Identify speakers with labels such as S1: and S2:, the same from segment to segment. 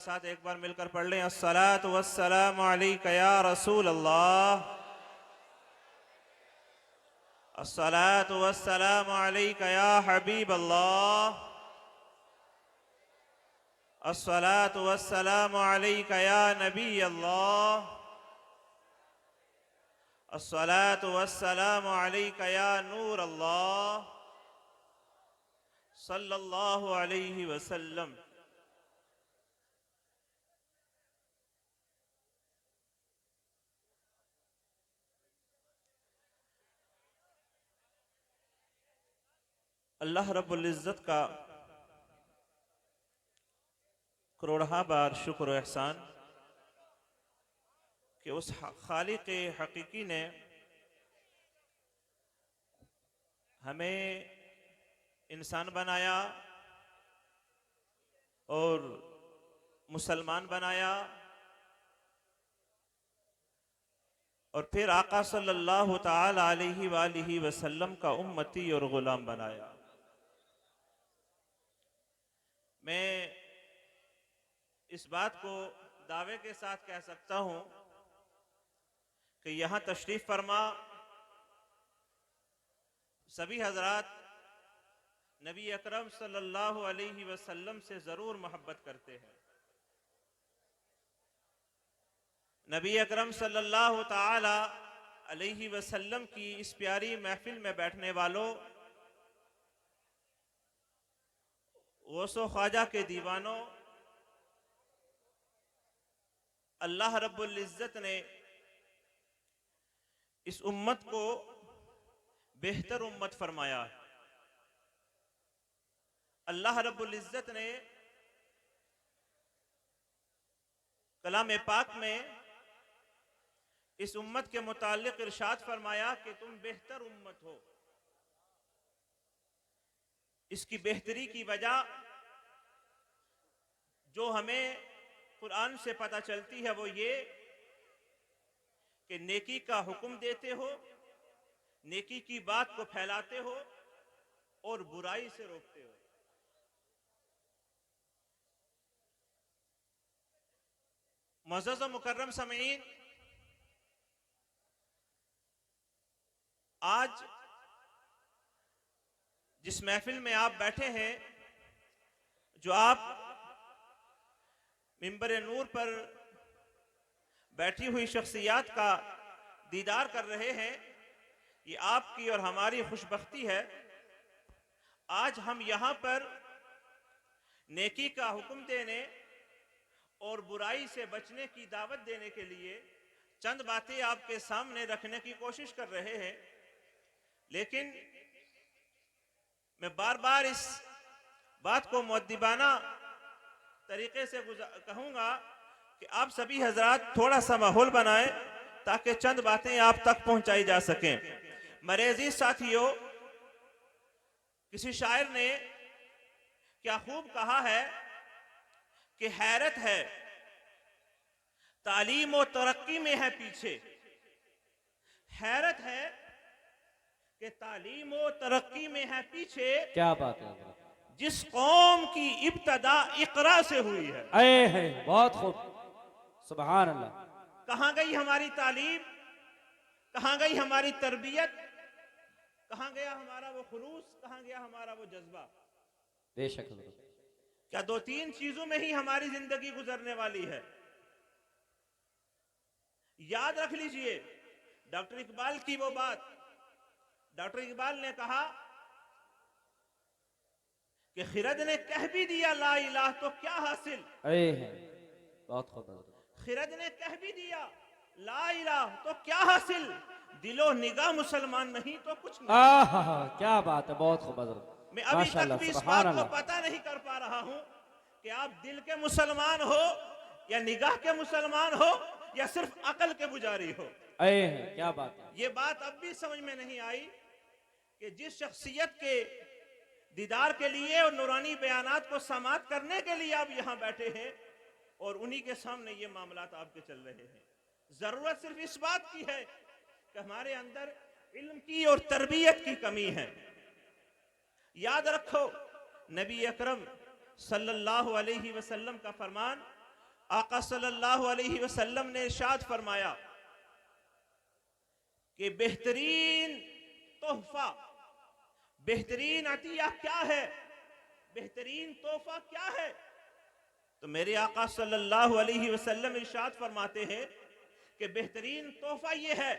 S1: साथ एक बार मिलकर पढ़ लें। अस्सलातु वस्सलामु अलैका या रसूल अल्लाह, अस्सलातु वस्सलामु अलैका या हबीब अल्लाह, अस्सलातु वस्सलामु अलैका या नबी अल्लाह, अस्सलातु वस्सलामु अलैका या नूर अल्लाह सल्लल्लाहु अलैहि वसल्लम। अल्लाह रब्बुल इज़्ज़त का करोड़हा बार शुक्र और एहसान कि उस खालिक हकीकी ने हमें इंसान बनाया और मुसलमान बनाया और फिर आका सल्लल्लाहु ताला अलैहि वसल्लम का उम्मती और गुलाम बनाया। मैं इस बात को दावे के साथ कह सकता हूं कि यहां तशरीफ फरमा सभी हजरात नबी अकरम सल्लल्लाहु अलैहि वसल्लम से जरूर मोहब्बत करते हैं। नबी अकरम सल्लल्लाहु ताला अलैहि वसल्लम की इस प्यारी महफिल में बैठने वालों, गौसो ख्वाजा के दीवानों, अल्लाह रब्बुल इज़्ज़त ने इस उम्मत को बेहतर उम्मत फरमाया। अल्लाह रब्बुल इज़्ज़त ने कलाम पाक में इस उम्मत के मुताल्लिक इरशाद फरमाया कि तुम बेहतर उम्मत हो। इसकी बेहतरी की वजह जो हमें कुरान से पता चलती है वो ये कि नेकी का हुक्म देते हो, नेकी की बात को फैलाते हो और बुराई से रोकते हो। मुअज़्ज़ज़ व मुकर्रम समीईन, आज जिस महफिल में आप बैठे हैं, जो आप मिंबर नूर पर बैठी हुई शख्सियात का दीदार कर रहे हैं, ये आपकी और हमारी खुशबख्ती है। आज हम यहाँ पर नेकी का हुक्म देने और बुराई से बचने की दावत देने के लिए चंद बातें आपके सामने रखने की कोशिश कर रहे हैं, लेकिन मैं बार बार इस बात को मुअद्दिबाना तरीके से कहूंगा कि आप सभी हजरात थोड़ा सा माहौल बनाएं ताकि चंद बातें आप तक पहुंचाई जा सकें। मेरे अजीज साथियों, किसी शायर ने क्या खूब कहा है कि हैरत है तालीम और तरक्की में है पीछे। हैरत है कि तालीम और तरक्की में है पीछे।
S2: क्या बात है,
S1: जिस कौम की इब्तदा इकरा से हुई है।
S2: अये है, बहुत खूब, सुभान अल्लाह।
S1: कहां गई हमारी तालीम, कहां गई हमारी तरबियत, कहां गया हमारा वो खुलूस, कहां गया हमारा वो जज्बा।
S2: बेशक
S1: क्या दो तीन चीजों में ही हमारी जिंदगी गुजरने वाली है। याद रख लीजिए डॉक्टर इकबाल की वो बात। डॉक्टर इकबाल ने कहा कि खिरद ने कह भी दिया ला इलाह तो क्या हासिल।
S2: अये है, बहुत खूब।
S1: खिरद ने कह भी दिया ला इलाह तो क्या हासिल, दिलो निगाह मुसलमान नहीं तो कुछ नहीं।
S2: क्या बात है, बहुत खूब हज़रत।
S1: मैं अभी तक भी इस बात को पता नहीं कर पा रहा हूं कि आप दिल के मुसलमान हो या निगाह के मुसलमान हो या सिर्फ अकल के पुजारी हो।
S2: अये है, क्या बात है।
S1: ये बात अब भी समझ में नहीं आई कि जिस शख्सियत के दीदार के लिए और नूरानी बयानात को समात करने के लिए आप यहां बैठे हैं और उन्हीं के सामने ये मामलात आपके चल रहे हैं। जरूरत सिर्फ इस बात की है कि हमारे अंदर इल्म की और तरबियत की कमी है। याद रखो नबी अकरम सल्लल्लाहु अलैहि वसल्लम का फरमान, आका सल्लल्लाहु अलैहि वसल्लम ने इरशाद फरमाया कि बेहतरीन तोहफा, बेहतरीन अतिया क्या है, बेहतरीन तोहफा क्या है? तो मेरे आका सल्लल्लाहु अलैहि वसल्लम इरशाद फरमाते हैं कि बेहतरीन तोहफा ये है,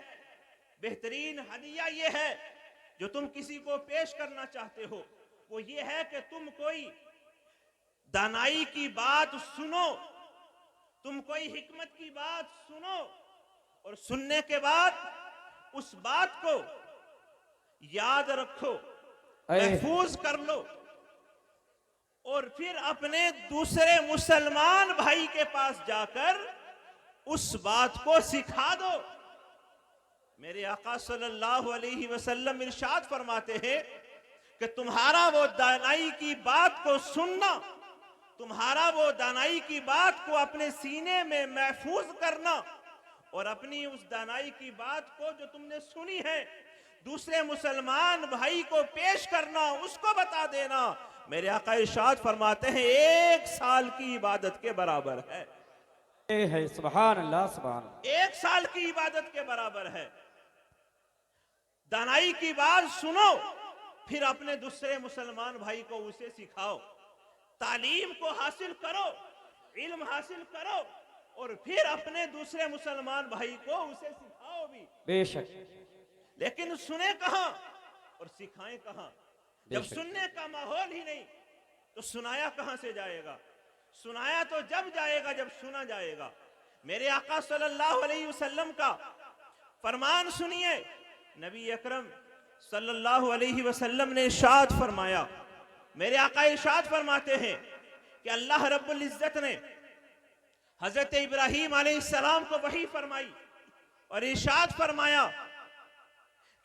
S1: बेहतरीन हदिया ये है जो तुम किसी को पेश करना चाहते हो, वो ये है कि तुम कोई दानाई की बात सुनो, तुम कोई हिकमत की बात सुनो और सुनने के बाद उस बात को याद रखो, महफूज कर लो और फिर अपने दूसरे मुसलमान भाई के पास जाकर उस बात को सिखा दो। मेरे आका सल्लल्लाहु अलैहि वसल्लम इरशाद फरमाते हैं कि तुम्हारा वो दानाई की बात को सुनना, तुम्हारा वो दानाई की बात को अपने सीने में महफूज करना और अपनी उस दानाई की बात को जो तुमने सुनी है दूसरे मुसलमान भाई को पेश करना, उसको बता देना। मेरे आका इरशाद फरमाते हैं 1 साल की इबादत के बराबर है।
S2: सुभान अल्लाह, सुभान अल्लाह।
S1: 1 साल की इबादत के बराबर है। दानाई की बात सुनो, फिर अपने दूसरे मुसलमान भाई को उसे सिखाओ, तालीम को हासिल करो, इल्म हासिल करो और फिर अपने दूसरे मुसलमान भाई को उसे सिखाओ भी।
S2: बेशक।
S1: लेकिन सुने कहां और सिखाएं कहां? जब सुनने का माहौल ही नहीं तो सुनाया कहां से जाएगा? सुनाया तो जब जाएगा जब सुना जाएगा। मेरे आका सल्लल्लाहु अलैहि वसल्लम का फरमान सुनिए। नबी अकरम सल्लल्लाहु अलैहि वसल्लम ने इरशाद फरमाया, मेरे आका इरशाद फरमाते हैं कि अल्लाह रब्बुल इज्जत ने हजरत इब्राहीम अलैहिस्सलाम को वही फरमाई और इरशाद फरमाया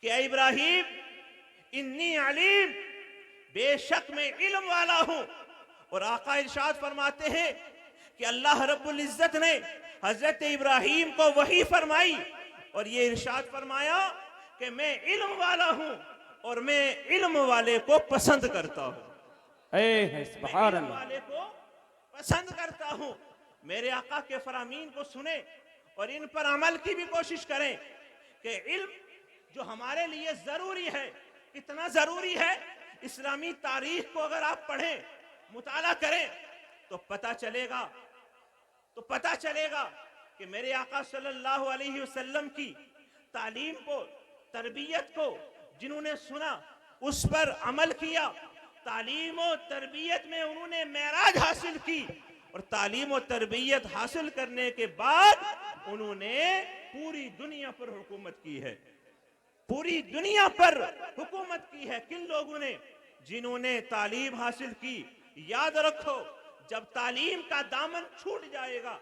S1: कि इब्राहीम इन्नी अलीम, बेशक मैं इल्म वाला हूं। और आका इरशाद फरमाते हैं कि अल्लाह रब्बुल इज्जत ने हजरत इब्राहीम को वही फरमाई और ये इरशाद फरमाया कि मैं इल्म वाला हूं और मैं इल्म वाले को पसंद करता हूं।
S2: सुभान
S1: इल्म
S2: अल्लाह।
S1: वाले को पसंद करता हूं। मेरे आका के फरामीन को सुने और इन पर अमल की भी कोशिश करें कि इल्म जो हमारे लिए जरूरी है, कितना जरूरी है। इस्लामी तारीख को अगर आप पढ़ें, मुताला करें तो पता चलेगा कि मेरे आका सल्लल्लाहु अलैहि वसल्लम की तालीम को, तरबियत को जिन्होंने सुना, उस पर अमल किया, तालीम और तरबियत में उन्होंने मेराज हासिल की और तालीम और तरबियत हासिल करने के बाद उन्होंने पूरी दुनिया पर हुकूमत की है। पूरी दुनिया पर हुकूमत की है। किन लोगों ने? जिन्होंने तालीम हासिल की। याद रखो, जब तालीम का दामन छूट जाएगा,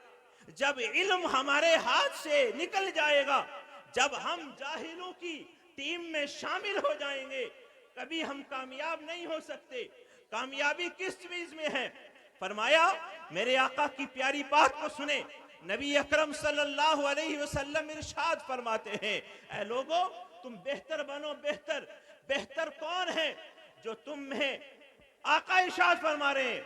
S1: जब इल्म हमारे हाथ से निकल जाएगा, जब हम जाहिलों की टीम में शामिल हो जाएंगे, कभी हम कामयाब नहीं हो सकते। कामयाबी किस चीज में है? फरमाया, मेरे आका की प्यारी बात को सुने। नबी अकरम सल्लल्लाहु अलैहि वसल्लम इरशाद फरमाते हैं, ऐ लोगों, तुम बेहतर बनो। बेहतर कौन है? जो तुम में, आका इरशाद फरमा रहे हैं,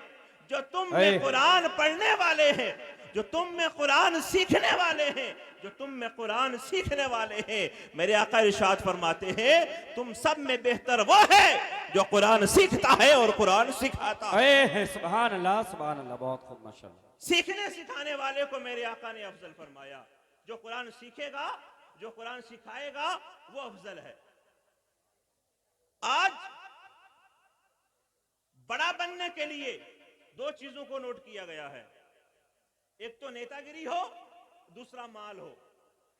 S1: जो तुम में कुरान पढ़ने वाले हैं, जो तुम में कुरान सीखने वाले हैं, जो तुम में कुरान सीखने वाले हैं। मेरे आका इरशाद फरमाते हैं, तुम सब में बेहतर वो है जो कुरान सीखता है और कुरान सिखाता है।
S2: सुभान अल्लाह, सुभान अल्लाह। बहुत खूब, माशाअल्लाह।
S1: सीखने सिखाने वाले को मेरे आका ने अफजल फरमाया। जो कुरान सीखेगा, जो कुरान सिखाएगा, वो अफजल है। आज बड़ा बनने के लिए 2 चीजों को नोट किया गया है। एक तो नेतागिरी हो, दूसरा माल हो।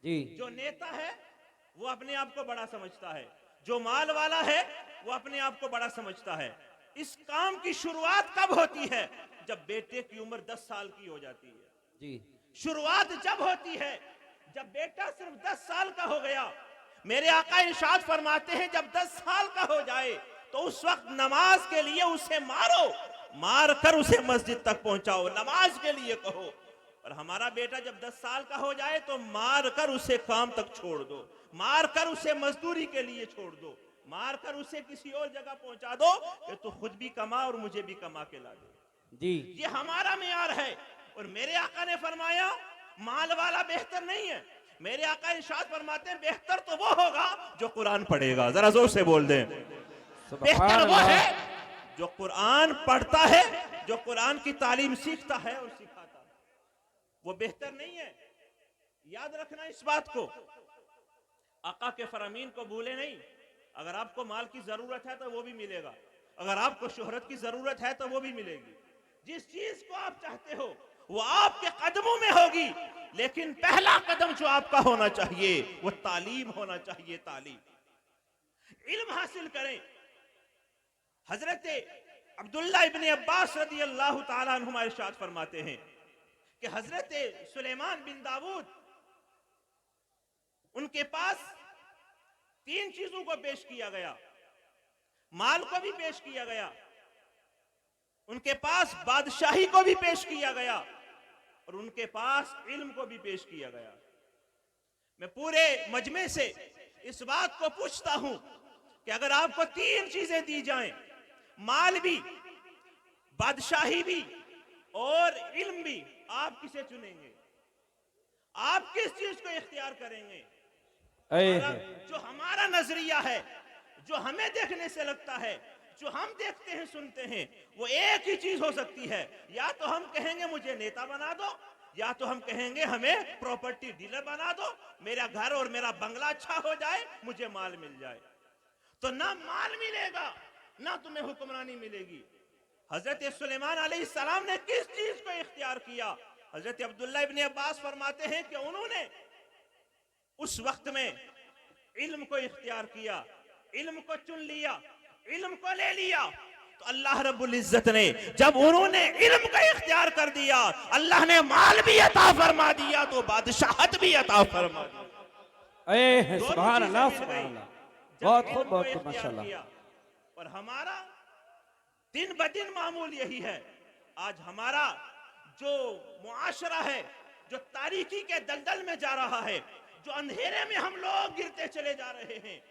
S2: जी।
S1: जो नेता है वो अपने आप को बड़ा समझता है, जो माल वाला है वो अपने आप को बड़ा समझता है। इस काम की शुरुआत कब होती है? जब बेटे की उम्र 10 साल की हो जाती है।
S2: जी।
S1: शुरुआत जब होती है जब बेटा सिर्फ 10 साल का हो गया। मेरे आका इरशाद फरमाते हैं, जब 10 साल का हो जाए तो उस वक्त नमाज के लिए उसे मारो, मार कर उसे मस्जिद तक पहुंचाओ, नमाज के लिए कहो। और हमारा बेटा जब 10 साल का हो जाए तो मार कर उसे काम तक छोड़ दो, मार कर उसे मजदूरी के लिए छोड़ दो, मार कर उसे किसी और जगह पहुंचा दो कि तू खुद भी कमा और मुझे भी कमा के ला दे।
S2: जी।
S1: ये हमारा मेयार है और मेरे आका ने फरमाया माल वाला बेहतर नहीं है। मेरे आका इरशाद फरमाते हैं बेहतर तो वो होगा जो कुरान पढ़ेगा। जरा जोर से बोल दें, बेहतर वो है जो कुरान पढ़ता है, जो कुरान की तालीम सीखता है और सिखाता है, वो बेहतर नहीं है। याद रखना इस बात को, आका के फरमीन को भूले नहीं। अगर आपको माल की जरूरत है तो वो भी मिलेगा, अगर आपको शोहरत की जरूरत है तो वो भी मिलेगी। जिस चीज को आप चाहते हो वो आपके कदमों में होगी, लेकिन पहला कदम जो आपका होना चाहिए वो तालीम होना चाहिए। तालीम, इल्म हासिल करें। हजरत अब्दुल्ला इब्ने अब्बास रदी अल्लाह ताला अन्हुमा इरशाद फरमाते हैं कि हजरत सुलेमान बिन दाऊद, उनके पास 3 चीजों को पेश किया गया। माल को भी पेश किया गया, उनके पास बादशाही को भी पेश किया गया, और उनके पास इल्म को भी पेश किया गया। मैं पूरे मजमे से इस बात को पूछता हूं कि अगर आपको 3 चीजें दी जाएं, माल भी, बादशाही भी और इल्म भी, आप किसे चुनेंगे? आप किस चीज को इख्तियार करेंगे? जो हमारा नजरिया है, जो हमें देखने से लगता है, जो हम देखते हैं सुनते हैं, वो एक ही चीज हो सकती है। या तो हम कहेंगे मुझे नेता बना दो, या तो हम कहेंगे हमें प्रॉपर्टी डीलर बना दो, मेरा घर और मेरा बंगला अच्छा हो जाए, मुझे माल मिल जाए। तो ना माल मिलेगा ना तुम्हें हुक्मरानी मिलेगी। हजरत सुलेमान अलैहिस्सलाम ने किस चीज को इख्तियार किया? हजरत अब्दुल्ला इब्ने अब्बास फरमाते हैं कि उन्होंने उस वक्त में इल्म को इख्तियार किया, इल्म को चुन लिया, इल्म को ले लिया। तो अल्लाह रब्बुल इज्जत ने जब उन्होंने इल्म का इख्तियार कर दिया, अल्लाह ने माल भी अता फरमा दिया तो बादशाहत भी अता फरमा दी।
S2: सुभान अल्लाह, सुभान अल्लाह, बहुत खूब, बहुत खूब, माशाअल्लाह।
S1: और हमारा दिन ब दिन मामूल यही है। आज हमारा जो मुआशरा है, जो तारीकी के दलदल में जा रहा है, जो अंधेरे में हम लोग गिरते चले जा रहे हैं,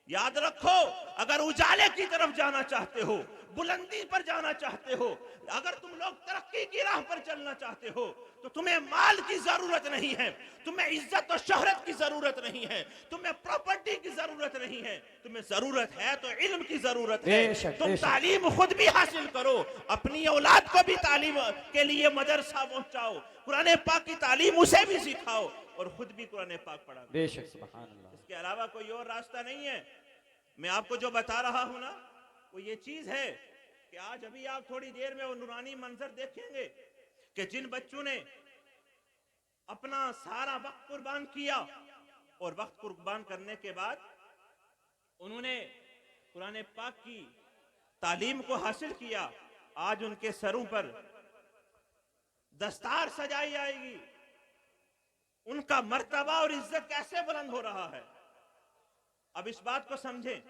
S1: याद रखो, अगर उजाले की तरफ जाना चाहते हो, बुलंदी पर जाना चाहते हो, अगर तुम लोग तरक्की की राह पर चलना चाहते हो, तो तुम्हें माल की जरूरत नहीं है, तुम्हें इज्जत और शोहरत की जरूरत नहीं है, तुम्हें प्रॉपर्टी की जरूरत नहीं है, तुम्हें जरूरत है तो इल्म की जरूरत है। तुम तालीम खुद भी हासिल करो, अपनी औलाद को भी तालीम के लिए मदरसा पहुंचाओ, कुरान पाक की तालीम उसे भी सिखाओ और खुद भी कुरान पाक पढ़ा।
S2: बेशक, सुभान अल्लाह।
S1: इसके अलावा कोई और रास्ता नहीं है। मैं आपको जो बता रहा हूं ना, वो ये चीज है कि आज अभी आप थोड़ी देर में वो नूरानी मंजर देखेंगे कि जिन बच्चों ने अपना सारा वक्त कुर्बान किया और वक्त कुर्बान करने के बाद उन्होंने कुरान पाक की तालीम को हासिल किया, आज उनके सरों पर दस्तार सजाई जाएगी। उनका मर्तबा और इज्जत कैसे बुलंद हो रहा है। अब इस बात को समझें,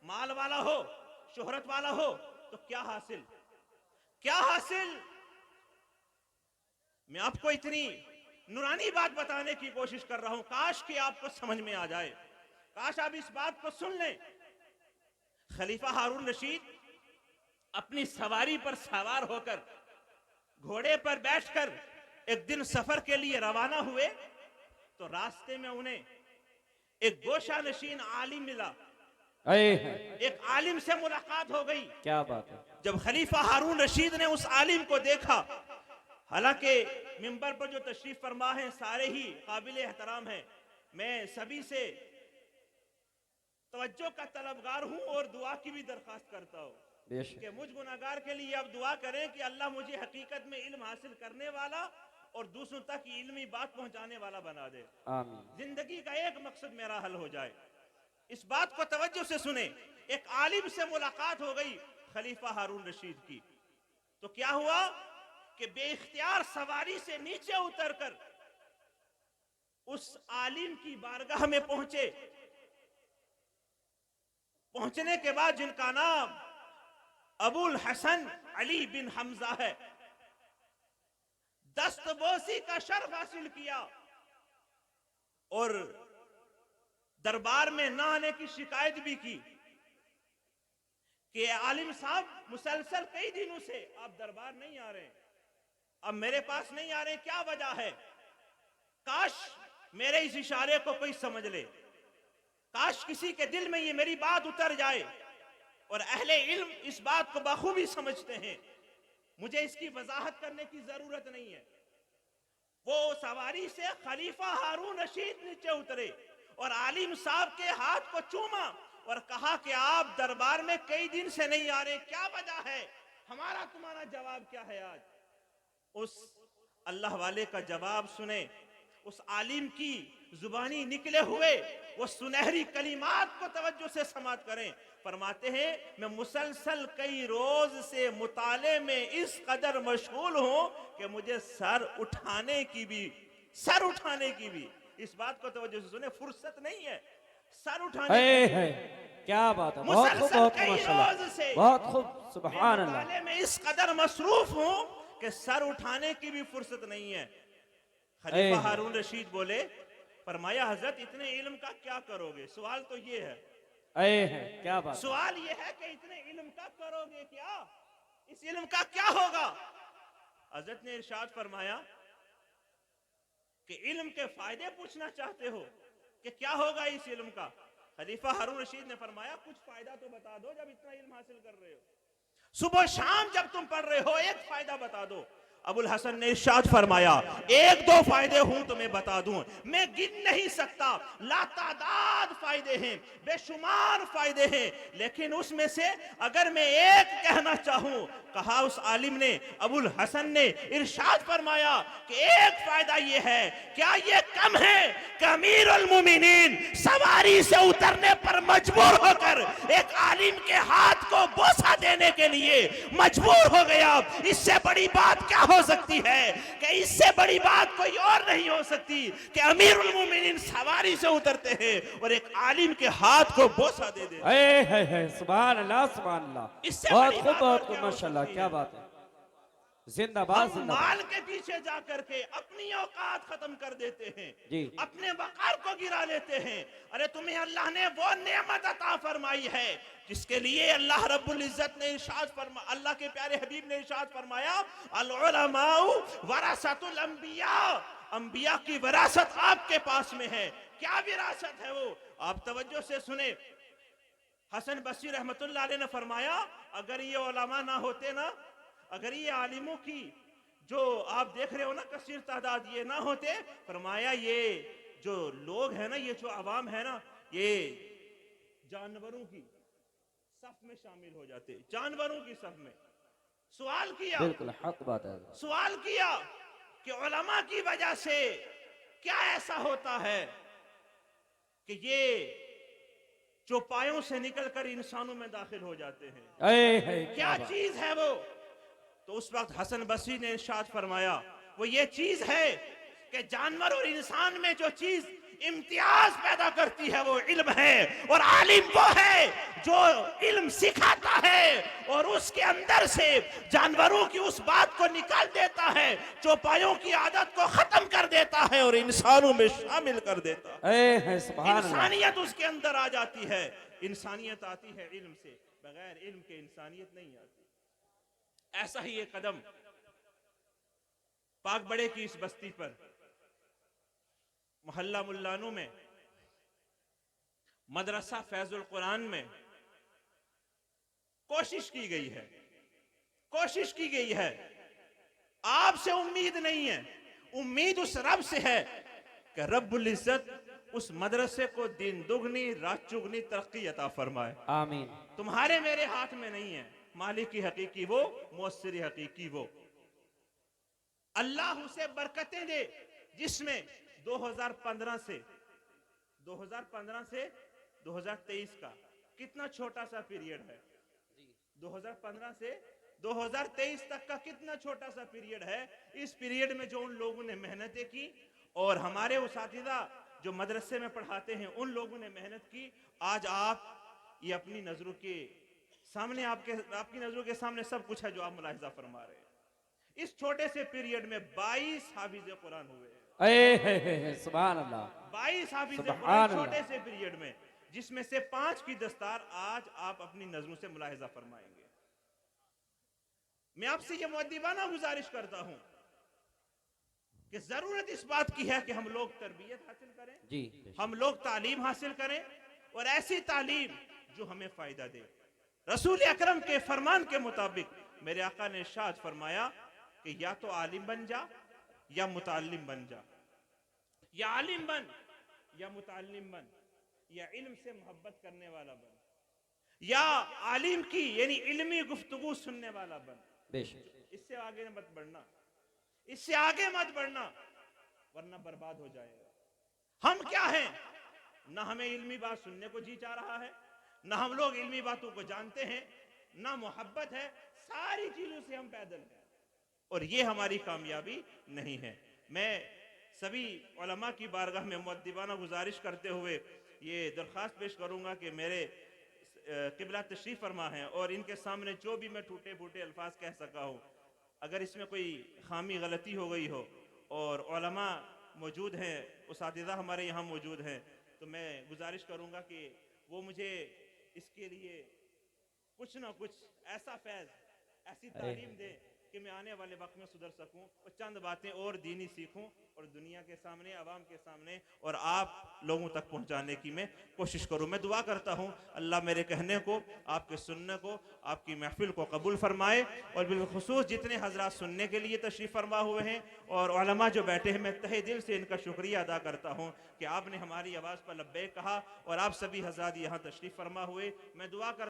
S1: माल वाला हो, शोहरत वाला हो, तो क्या हासिल, क्या हासिल। मैं आपको इतनी नूरानी बात बताने की कोशिश कर रहा हूं, काश कि आपको समझ में आ जाए, काश आप इस बात को सुन लें। खलीफा हारून रशीद अपनी सवारी पर सवार होकर, घोड़े पर बैठकर एक दिन सफर के लिए रवाना हुए, तो रास्ते में उन्हें एक गोशा नशीन आलिम मिला। एक आलिम से मुलाकात हो गई।
S2: क्या बात है।
S1: जब खलीफा हारून रशीद ने उस आलिम को देखा, हालांकि मिंबर पर जो तशरीफ फरमा है सारे ही काबिल एहतराम हैं, मैं सभी से तवज्जो का तलबगार हूं और दुआ की भी दरखास्त करता हूं कि मुझ गुनाहगार के लिए अब दुआ करें कि अल्लाह मुझे हकीकत में इल्म हासिल करने वाला और दूसरों तक इल्मी बात पहुंचाने वाला बना दे। आमीन। जिंदगी का एक मकसद मेरा हल हो जाए। इस बात को तवज्जो से सुने। एक आलिम से मुलाकात हो गई खलीफा हारून रशीद की, तो क्या हुआ कि बेइख्तियार सवारी से नीचे उतरकर उस आलिम की बारगाह में पहुंचे। पहुंचने के बाद, जिनका नाम अबुल हसन अली बिन हमजा है, दस्तबोसी का शर्फ हासिल किया और दरबार में न आने की शिकायत भी की कि आलिम साहब मुसलसल कई दिनों से आप दरबार नहीं आ रहे। अब मेरे पास नहीं आ रहे, क्या वजह है? काश मेरे इस इशारे को कोई समझ ले, काश किसी के दिल में ये मेरी बात उतर जाए। और अहले इल्म इस बात को बखूबी समझते हैं, मुझे इसकी वजाहत करने की जरूरत नहीं है। वो सवारी से खलीफा हारून रशीद नीचे उतरे और आलिम साहब के हाथ को चूमा और कहा कि आप दरबार में कई दिन से नहीं आ रहे, क्या वजह है? हमारा तुम्हारा जवाब क्या है आज? उस अल्लाह वाले का जवाब सुने, उस आलिम की जुबानी निकले हुए वो सुनहरी कलिमात को तवज्जो से समात करें। फरमाते हैं, मैं मुसलसल कई रोज से मुताले में इस कदर मशगूल हूं कि मुझे सर उठाने की भी इस बात को तवज्जो से सुने, फुर्सत नहीं है सर उठाने
S2: है क्या बात है, बहुत खूब, बहुत खूब माशाल्लाह, बहुत खूब, सुभान अल्लाह।
S1: मुताले में इस कदर मसरूफ हूं कि सर उठाने की भी फुर्सत नहीं है। खलीफा हारून रशीद बोले, फरमाया हजरत इतने इल्म का क्या करोगे? सवाल तो ये है,
S2: क्या बात,
S1: सवाल ये है कि इतने इल्म का करोगे क्या? इस इल्म का क्या होगा? हजरत ने इरशाद फरमाया कि इल्म के फायदे पूछना चाहते हो कि क्या होगा इस इल्म का? खलीफा हारून रशीद ने फरमाया, कुछ फायदा तो बता दो, जब इतना इल्म हासिल कर रहे हो, सुबह शाम जब तुम पढ़ रहे हो, एक फायदा बता दो। अबुल हसन ने इरशाद फरमाया, एक दो फायदे हूं तुम्हें बता दूं, मैं गिन नहीं सकता, लातादाद फायदे हैं, बेशुमार फायदे हैं, लेकिन उसमें से अगर मैं एक कहना चाहूं, कहा उस आलिम ने, अबुल हसन ने इरशाद फरमाया कि एक फायदा यह है, क्या यह कम है कि अमीरुल मोमिनीन सवारी से उतरने पर मजबूर होकर एक आलिम के हाथ को बोसा देने के लिए मजबूर हो गया? इससे बड़ी बात क्या हो सकती है? कि इससे बड़ी बात कोई और नहीं हो सकती कि अमीरुल मोमिनीन सवारी से उतरते हैं और एक आलिम के हाथ को बोसा दे देते हैं।
S2: सुभान अल्लाह, सुभान अल्लाह,
S1: इससे
S2: बहुत
S1: बड़ी
S2: खूब,
S1: बात
S2: बहुत
S1: और
S2: खूब
S1: क्या हो
S2: माशाल्लाह,
S1: सकती
S2: क्या
S1: है?
S2: बात है, जिंदाबाद,
S1: हम
S2: जिंदाबाद।
S1: माल के पीछे जाकर के अपनी औकात खत्म कर देते हैं,
S2: जी,
S1: अपने वकार को गिरा लेते हैं। अरे तुम्हें अल्लाह ने वो नेमत अता फरमाई है जिसके लिए अल्लाह रब्बुल इज्जत ने इरशाद फरमा, अल्लाह के प्यारे हबीब ने इरशाद फरमाया, अल उलमाउ वरासतुल अंबिया, अंबिया की विरासत आपके पास में है। क्या विरासत है वो? आप तवज्जो से सुने। हसन बसरी रहमतुल्लाह अलैह ने फरमाया, अगर ये उलमा ना होते ना, अगर ये आलिमों की जो आप देख रहे हो ना कसीर तादाद, ये ना होते, फरमाया ये जो लोग हैं ना, ये जो अवाम है ना, ये जानवरों की सफ में शामिल हो जाते, जानवरों की सफ में। सवाल किया,
S2: बिल्कुल हक बात है,
S1: सवाल किया कि उलमा की वजह से क्या ऐसा होता है कि ये चौपायों से निकलकर इंसानों में दाखिल हो जाते हैं? क्या चीज है वो? तो उस वक्त हसन बसरी ने इरशाद फरमाया, वो ये चीज है कि जानवर और इंसान में जो चीज इम्तियाज पैदा करती है वो इल्म है, और आलिम वो है जो इल्म सिखाता है और उसके अंदर से जानवरों की उस बात को निकाल देता है, चौपायों की आदत को खत्म कर देता है और इंसानों में शामिल कर देता है। इंसानियत उसके अंदर आ जाती है। इंसानियत आती है इल्म से, बगैर इल्म के इंसानियत नहीं आती। ऐसा ही एक कदम पाक बड़े की इस बस्ती पर मोहल्ला मुल्लानों में मदरसा फैजुल कुरान में कोशिश की गई है। आपसे उम्मीद नहीं है, उम्मीद उस रब से है कि रब्बुल इज्जत उस मदरसे को दिन दुगनी रात चुगनी तरक्की अता फरमाए, आमीन। तुम्हारे मेरे हाथ में नहीं है, मालिक की हकीकी वो, मुअस्सिरी हकीकी वो। अल्लाह उसे बरकतें दे जिसमें 2015 से 2023 का कितना छोटा सा पीरियड है, 2015 से 2023 तक का कितना छोटा सा पीरियड है। इस पीरियड में जो उन लोगों ने मेहनतें की और हमारे उसातिज़ा जो मदरसे में पढ़ाते हैं उन लोगों ने मेहनत की, आज आप ये अपनी नजरों के सामने, आपकी नजरों के सामने सब कुछ है जो आप मुलाहिजा फरमा रहे हैं। इस छोटे से पीरियड में 22 हाफिज़े कुरान हुए हैं।
S2: सुभान अल्लाह,
S1: 22 हाफिज़े कुरान छोटे से पीरियड में, जिसमें से 5 की दस्तार आज आप अपनी नजरों से मुलाहिजा फरमाएंगे। मैं आपसे ये मुअद्दिबाना गुजारिश करता हूं कि जरूरत इस बात की है कि हम लोग तरबियत हासिल करें,
S2: जी
S1: हम लोग तालीम हासिल करें, और ऐसी तालीम जो हमें फायदा दे। रसूल अकरम के फरमान के मुताबिक मेरे आका ने इरशाद फरमाया कि या तो आलिम बन जा या मुतालिम बन जा, या आलिम बन या मुतालिम बन, या इल्म से मोहब्बत करने वाला बन, या आलिम की यानी इल्मी गुफ्तगू सुनने वाला बन।
S2: बेशक
S1: इससे आगे मत बढ़ना, इससे आगे मत बढ़ना, वरना बर्बाद हो जाएगा। हम क्या हैं? ना हमें इल्मी बात सुनने को जी चाह रहा है, ना हम लोग इल्मी बातों को जानते हैं, ना मोहब्बत है, सारी चीजों से हम पैदल हैं, और ये हमारी कामयाबी नहीं है। मैं सभी उलमा की बारगाह में मुअद्दिबाना गुजारिश करते हुए ये दरख्वास्त पेश करूंगा कि मेरे किबला तशरीफ फरमा है, और इनके सामने जो भी मैं टूटे फूटे अल्फाज कह सका हूँ, अगर इसमें कोई खामी गलती हो गई हो, और उलमा मौजूद हैं, उस्तादिज़ा हमारे यहाँ मौजूद हैं, तो मैं गुजारिश करूँगा कि वो मुझे इसके लिए कुछ ना कुछ ऐसा फैज़, ऐसी
S2: अरे
S1: तालीम दें कि मैं आने वाले वक्त में सुधर सकूं, और चंद बातें और दीनी सीखूं, और दुनिया के सामने, आवाम के सामने और आप लोगों तक पहुंचाने की मैं कोशिश करूं। मैं दुआ करता हूं अल्लाह मेरे कहने को, आपके सुनने को, आपकी महफिल को कबूल फरमाए, और बिलखुसूस जितने हजरात सुनने के लिए तशरीफ़ फरमा हुए हैं और उलमा जो बैठे हैं, मैं तहे दिल से इनका शुक्रिया अदा करता हूँ कि आपने हमारी आवाज़ पर लब्बैक कहा और आप सभी हजरात यहाँ तशरीफ़ फरमा हुए। मैं दुआ कर